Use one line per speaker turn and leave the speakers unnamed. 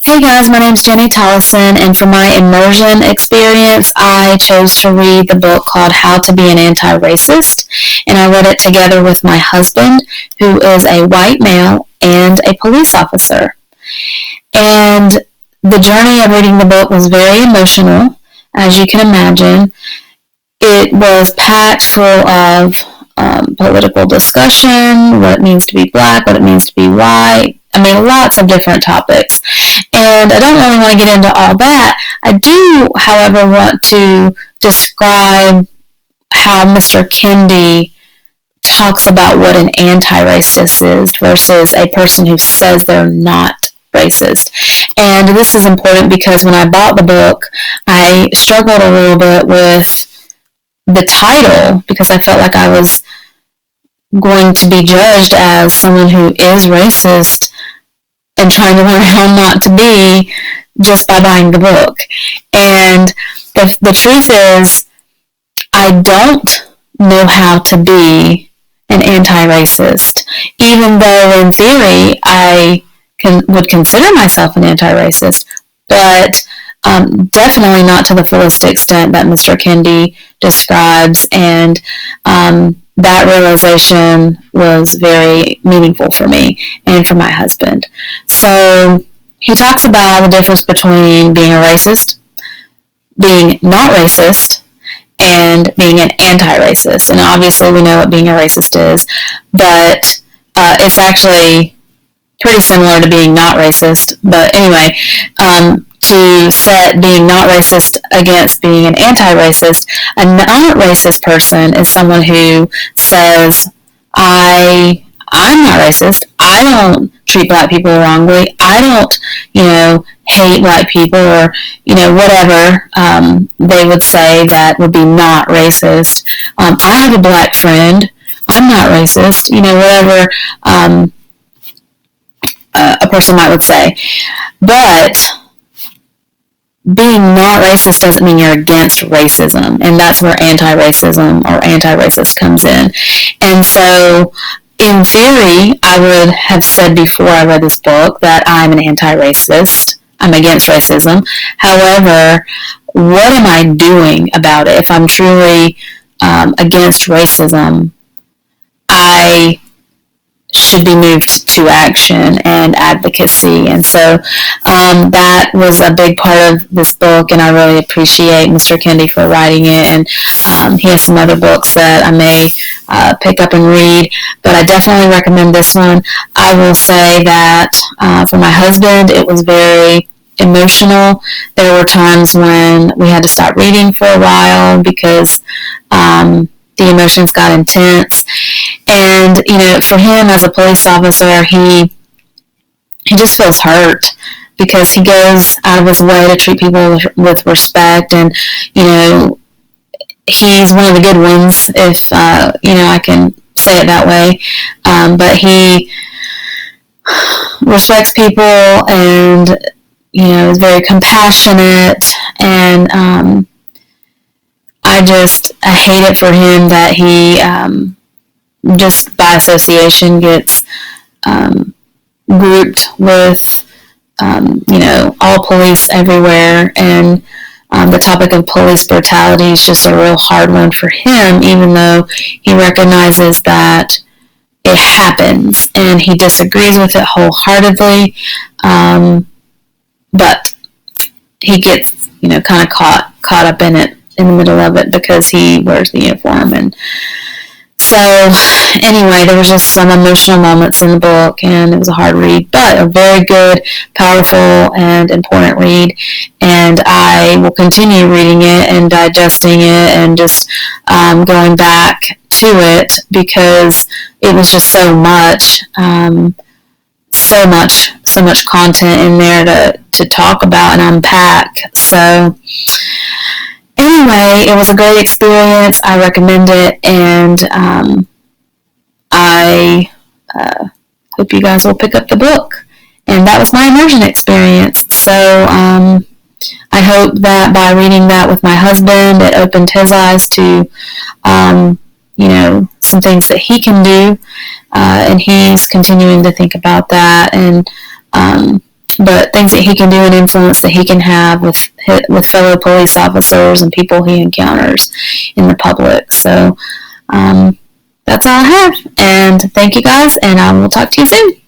Hey guys, my name is Jenny Tollison, and for my immersion experience, I chose to read the book called How to Be an Anti-Racist, and I read it together with my husband, who is a white male and a police officer. And the journey of reading the book was very emotional, as you can imagine. It was packed full of political discussion, what it means to be black, what it means to be white. I mean, lots of different topics. And I don't really want to get into all that. I do, however, want to describe how Mr. Kendi talks about what an anti-racist is versus a person who says they're not racist. And this is important because when I bought the book, I struggled a little bit with the title because I felt like I was going to be judged as someone who is racist and trying to learn how not to be just by buying the book. And the truth is, I don't know how to be an anti-racist, even though in theory I would consider myself an anti-racist, but definitely not to the fullest extent that Mr. Kendi describes, and that realization was very meaningful for me and for my husband. So he talks about the difference between being a racist, being not racist, and being an anti-racist. And obviously we know what being a racist is, but it's actually pretty similar to being not racist. But anyway, to set being not racist against being an anti-racist, a not racist person is someone who says, I'm not racist. I don't treat black people wrongly. I don't, hate white people or, whatever they would say that would be not racist. I have a black friend. I'm not racist. Whatever a person might would say. But being not racist doesn't mean you're against racism, and that's where anti-racism or anti-racist comes in. And so, in theory, I would have said before I read this book that I'm an anti-racist. I'm against racism. However, what am I doing about it? If I'm truly against racism, I should be moved to action and advocacy. And so that was a big part of this book, and I really appreciate Mr. Kendi for writing it. And he has some other books that I may pick up and read, but I definitely recommend this one. I will say that for my husband, it was very emotional. There were times when we had to stop reading for a while because the emotions got intense. And, for him as a police officer, he just feels hurt because he goes out of his way to treat people with respect. And, he's one of the good ones, if, I can say it that way. But he respects people and, is very compassionate. And I hate it for him that he just by association gets grouped with all police everywhere, and the topic of police brutality is just a real hard one for him, even though he recognizes that it happens and he disagrees with it wholeheartedly, but he gets kind of caught up in it, in the middle of it, because he wears the uniform. And so anyway, there was just some emotional moments in the book, and it was a hard read, but a very good, powerful, and important read. And I will continue reading it and digesting it and just going back to it because it was just so much content in there to talk about and unpack. So anyway, it was a great experience. I recommend it, and I hope you guys will pick up the book. And that was my immersion experience. So I hope that by reading that with my husband, it opened his eyes to, some things that he can do, and he's continuing to think about that. And but things that he can do and influence that he can have with fellow police officers and people he encounters in the public. So that's all I have. And thank you guys, and I will talk to you soon.